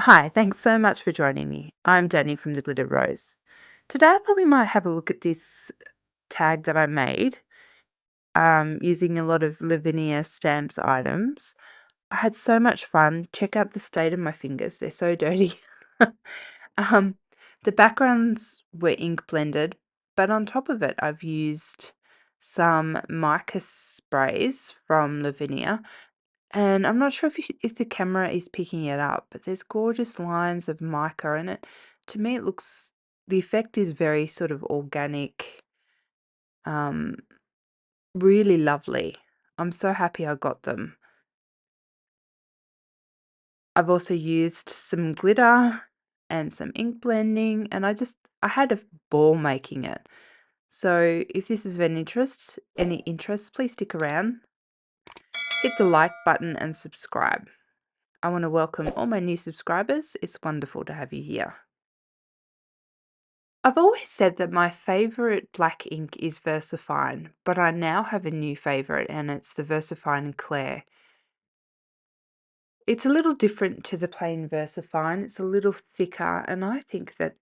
Hi, thanks so much for joining me. I'm Jenny from the Glitter Rose. Today I thought we might have a look at this tag that I made using a lot of Lavinia stamps items. I had so much fun. Check out the state of my fingers, they're so dirty. um, the backgrounds were ink blended, but on top of it, I've used some mica sprays from Lavinia. And I'm not sure if the camera is picking it up, but there's gorgeous lines of mica in it. To me, the effect is very sort of organic, um, really lovely. I'm so happy I got them. I've also used some glitter and some ink blending, and I had a ball making it. So if this is of any interest, please stick around. Hit the like button and subscribe. I want to welcome all my new subscribers. It's wonderful to have you here. I've always said that my favorite black ink is Versafine, but I now have a new favorite and it's the Versafine Clare. It's a little different to the plain Versafine. It's a little thicker and I think that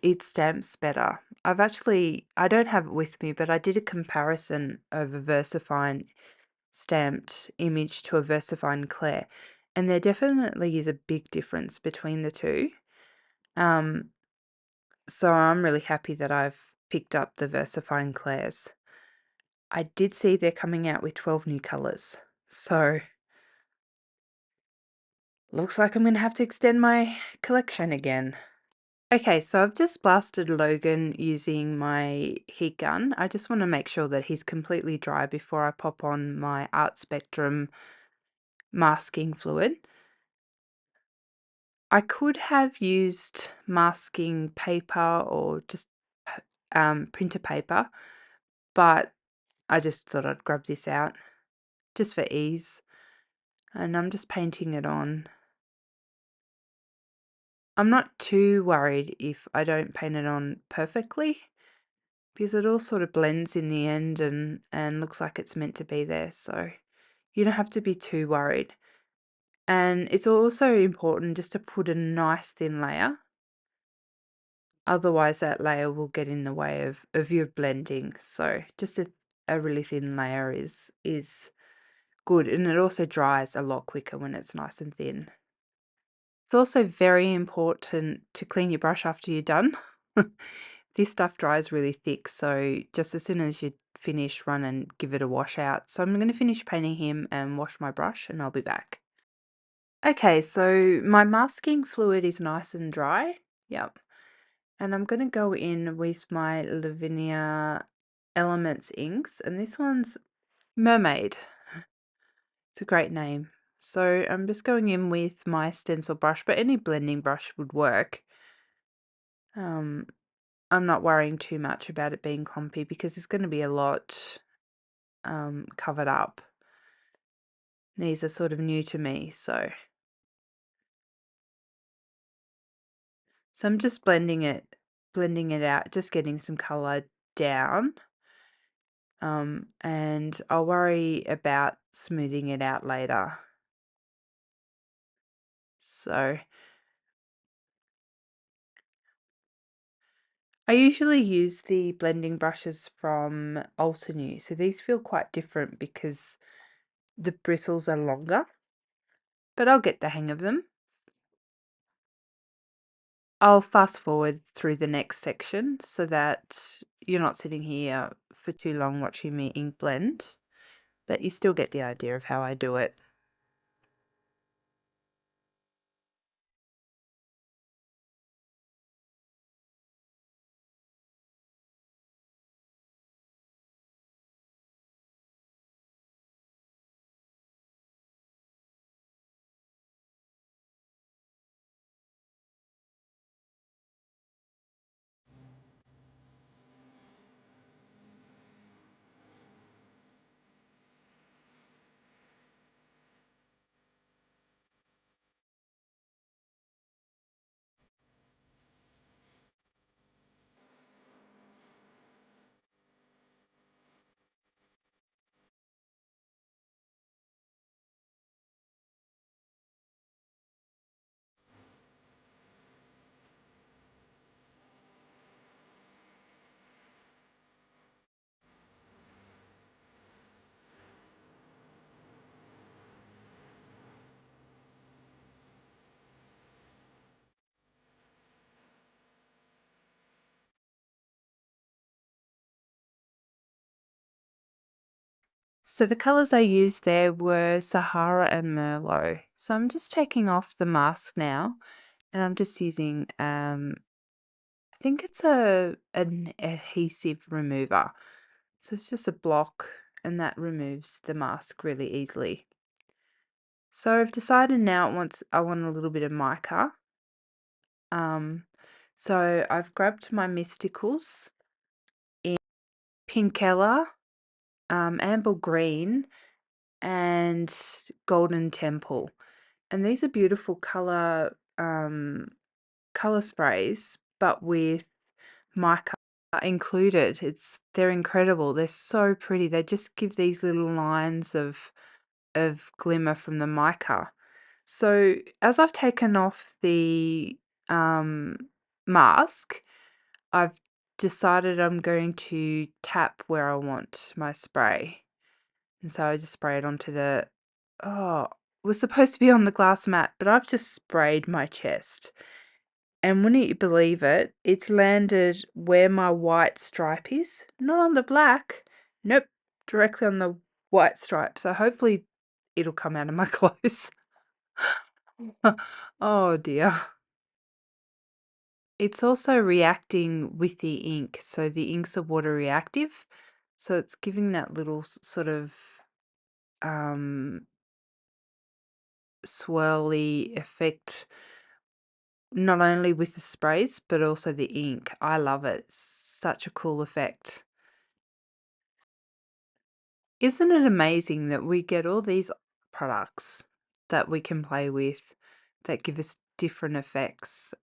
it stamps better. I don't have it with me, but I did a comparison of a Versafine stamped image to a Versafine Clare, and there definitely is a big difference between the two. Um, So I'm really happy that I've picked up the Versafine Clairs. I did see they're coming out with 12 new colours. So looks like I'm going to have to extend my collection again. Okay, so I've just blasted Logan using my heat gun. I just want to make sure that he's completely dry before I pop on my Art Spectrum masking fluid. I could have used masking paper or just printer paper, but I just thought I'd grab this out just for ease, and I'm just painting it on. I'm not too worried if I don't paint it on perfectly because it all sort of blends in the end and looks like it's meant to be there, so you don't have to be too worried. And it's also important just to put a nice thin layer, otherwise that layer will get in the way of your blending. So just a really thin layer is good, and it also dries a lot quicker when it's nice and thin. It's also very important to clean your brush after you're done. This stuff dries really thick, so just as soon as you finish, run and give it a wash out. So I'm going to finish painting him and wash my brush, and I'll be back. Okay, so my masking fluid is nice and dry. Yep. And I'm going to go in with my Lavinia Elements inks, and this one's Mermaid. It's a great name. So I'm just going in with my stencil brush, but any blending brush would work. I'm not worrying too much about it being clumpy because there's going to be a lot covered up. These are sort of new to me, so I'm just blending it out, just getting some color down. And I'll worry about smoothing it out later. So I usually use the blending brushes from Altenew, so these feel quite different because the bristles are longer, but I'll get the hang of them. I'll fast forward through the next section so that you're not sitting here for too long watching me ink blend, but you still get the idea of how I do it. So the colours I used there were Sahara and Merlot. So I'm just taking off the mask now, and I'm just using I think it's an adhesive remover. So it's just a block, and that removes the mask really easily. So I've decided now I want a little bit of mica. Um, so I've grabbed my Mysticals in Pinkella, Amber Green, and Golden Temple. And these are beautiful color sprays, but with mica included. They're incredible. They're so pretty. They just give these little lines of glimmer from the mica. So as I've taken off the mask, I've decided I'm going to tap where I want my spray. And so I just spray it onto it was supposed to be on the glass mat, but I've just sprayed my chest. And wouldn't you believe it, it's landed where my white stripe is, not on the black. Nope, directly on the white stripe. So hopefully it'll come out of my clothes. Oh dear. It's also reacting with the ink. So the inks are water reactive. So it's giving that little sort of um, swirly effect, not only with the sprays, but also the ink. I love it. It's such a cool effect. Isn't it amazing that we get all these products that we can play with that give us different effects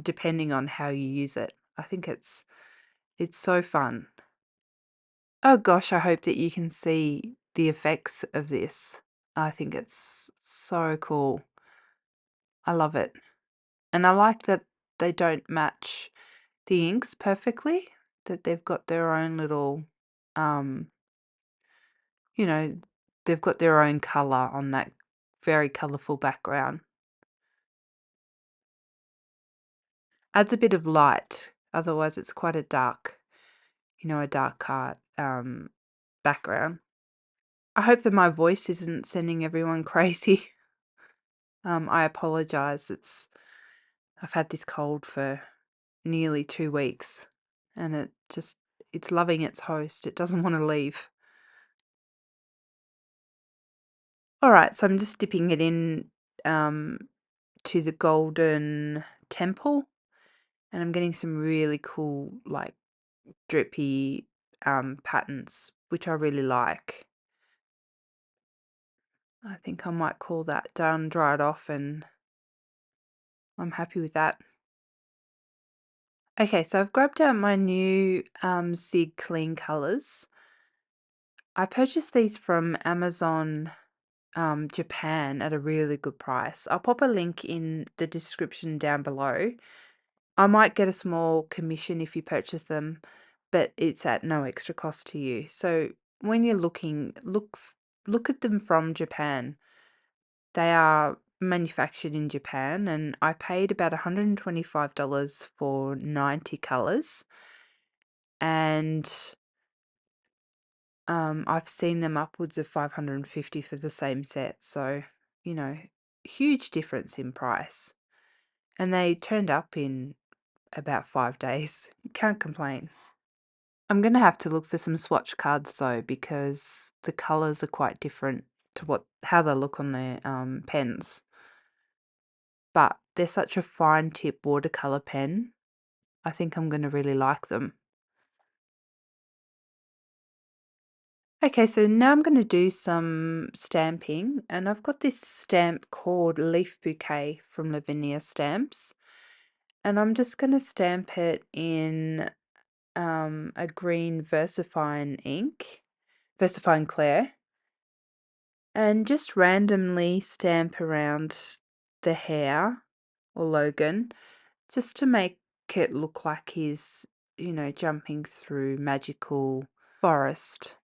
depending on how you use it? I think it's so fun. Oh gosh, I hope that you can see the effects of this. I think it's so cool. I love it. And I like that they don't match the inks perfectly, that they've got their own little, um, you know, they've got their own color on that very colorful background. Adds a bit of light, otherwise it's quite a dark, a dark art background. I hope that my voice isn't sending everyone crazy. I apologize. I've had this cold for nearly 2 weeks, and it's loving its host. It doesn't want to leave. All right, so I'm just dipping it in to the Golden Temple, and I'm getting some really cool, like, drippy patterns, which I really like. I think I might call that done, dry it off, and I'm happy with that. Okay, so I've grabbed out my new Sig Clean Colors. I purchased these from Amazon Japan at a really good price. I'll pop a link in the description down below. I might get a small commission if you purchase them, but it's at no extra cost to you. So when you're looking, look at them from Japan. They are manufactured in Japan, and I paid about $125 for 90 colors, and I've seen them upwards of 550 for the same set. So, you know, huge difference in price. And they turned up in about 5 days. You can't complain. I'm going to have to look for some swatch cards though, because the colors are quite different to how they look on their pens. But they're such a fine tip watercolor pen. I think I'm going to really like them. Okay, so now I'm going to do some stamping, and I've got this stamp called Leaf Bouquet from Lavinia Stamps, and I'm just going to stamp it in a green Versafine ink, Versafine Clare, and just randomly stamp around the hair or Logan just to make it look like he's, jumping through magical forest.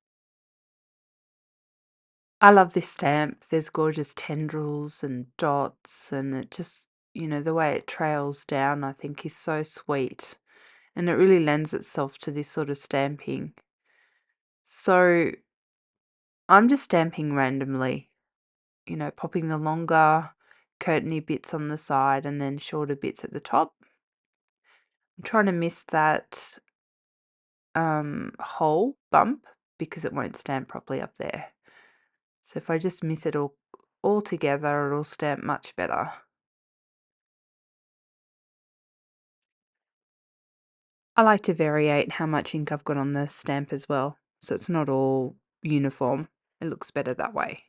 I love this stamp. There's gorgeous tendrils and dots, and it just, the way it trails down, I think is so sweet. And it really lends itself to this sort of stamping. So I'm just stamping randomly, popping the longer curtainy bits on the side and then shorter bits at the top. I'm trying to miss that hole bump because it won't stamp properly up there. So if I just miss it all together, it'll stamp much better. I like to variate how much ink I've got on the stamp as well, so it's not all uniform. It looks better that way.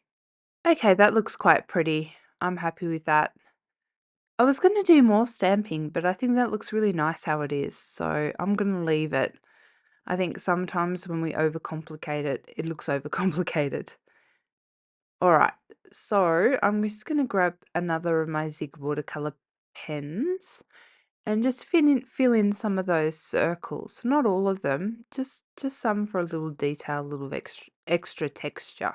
Okay, that looks quite pretty. I'm happy with that. I was going to do more stamping, but I think that looks really nice how it is, so I'm going to leave it. I think sometimes when we overcomplicate it, it looks overcomplicated. All right, so I'm just going to grab another of my Zig watercolor pens and just fill in some of those circles. Not all of them, just some for a little detail, a little extra texture.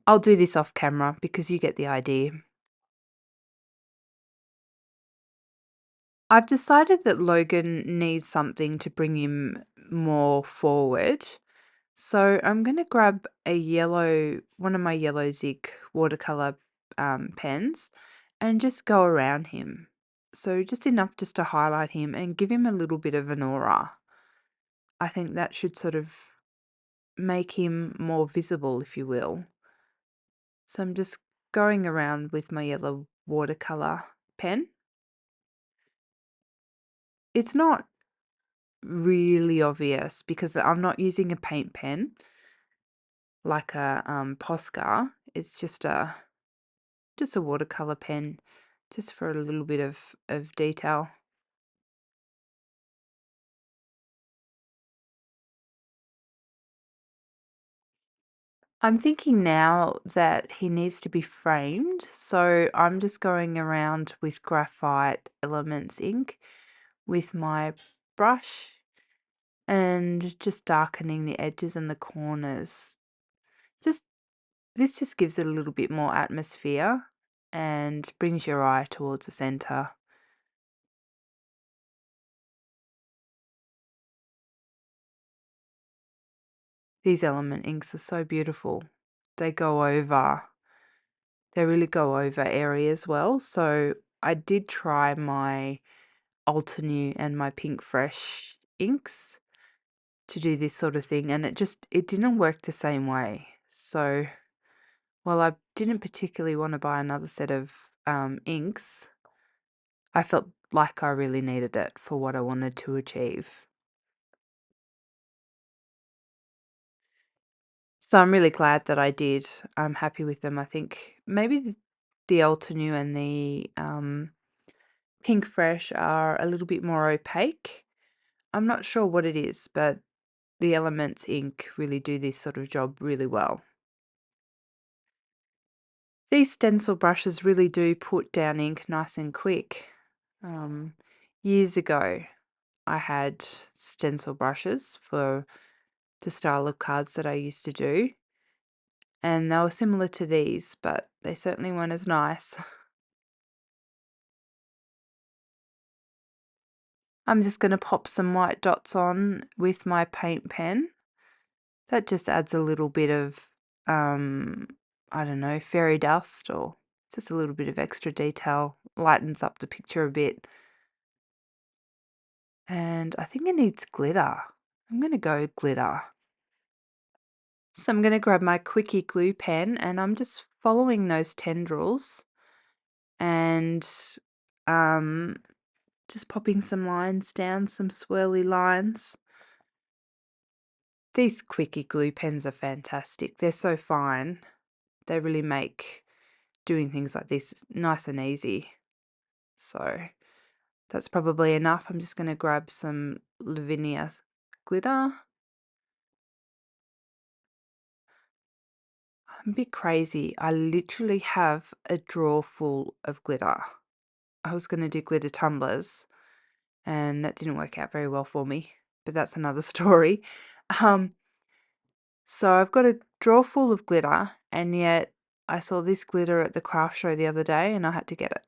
I'll do this off camera because you get the idea. I've decided that Logan needs something to bring him more forward. So I'm going to grab one of my yellow Zig watercolor pens and just go around him. So just enough just to highlight him and give him a little bit of an aura. I think that should sort of make him more visible, if you will. So I'm just going around with my yellow watercolor pen. It's not really obvious because I'm not using a paint pen like a Posca. It's just a watercolor pen, just for a little bit of detail. I'm thinking now that he needs to be framed, so I'm just going around with graphite elements ink with my brush and just darkening the edges and the corners. Just This just gives it a little bit more atmosphere and brings your eye towards the center. These element inks are so beautiful. They go over, they really go over areas well. So I did try my Altenew and my Pink Fresh inks to do this sort of thing, and it didn't work the same way. So while I didn't particularly want to buy another set of inks, I felt like I really needed it for what I wanted to achieve. So I'm really glad that I did. I'm happy with them. I think maybe the Altenew and the Pink Fresh are a little bit more opaque. I'm not sure what it is, but the Elements ink really do this sort of job really well. These stencil brushes really do put down ink nice and quick. Years ago, I had stencil brushes for the style of cards that I used to do, and they were similar to these, but they certainly weren't as nice. I'm just going to pop some white dots on with my paint pen. That just adds a little bit of, I don't know, fairy dust, or just a little bit of extra detail, lightens up the picture a bit. And I think it needs glitter. I'm going to go glitter. So I'm going to grab my quickie glue pen and I'm just following those tendrils and um, just popping some lines down, some swirly lines. These quickie glue pens are fantastic. They're so fine. They really make doing things like this nice and easy. So that's probably enough. I'm just going to grab some Lavinia glitter. I'm a bit crazy. I literally have a drawer full of glitter. I was going to do glitter tumblers and that didn't work out very well for me, but that's another story. Um, so I've got a drawer full of glitter, and yet I saw this glitter at the craft show the other day and I had to get it.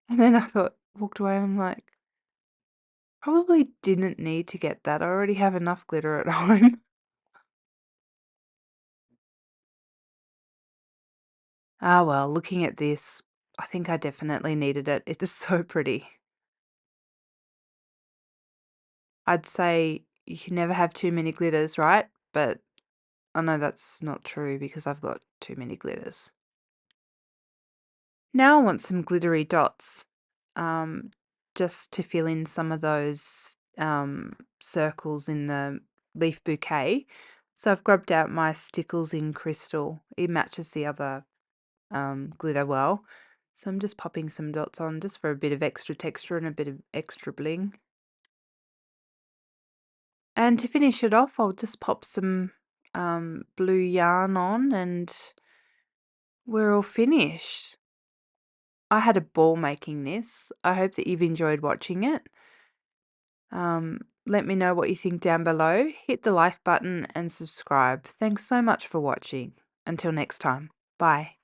And then I thought, walked away and I'm like, Probably didn't need to get that. I already have enough glitter at home. Ah, well, looking at this, I think I definitely needed it. It is so pretty. I'd say you can never have too many glitters, right? But I know that's not true because I've got too many glitters. Now I want some glittery dots, um, just to fill in some of those circles in the leaf bouquet. So I've grabbed out my Stickles in Crystal. It matches the other glitter well. So I'm just popping some dots on just for a bit of extra texture and a bit of extra bling. And to finish it off, I'll just pop some blue yarn on and we're all finished. I had a ball making this. I hope that you've enjoyed watching it. Let me know what you think down below. Hit the like button and subscribe. Thanks so much for watching. Until next time. Bye.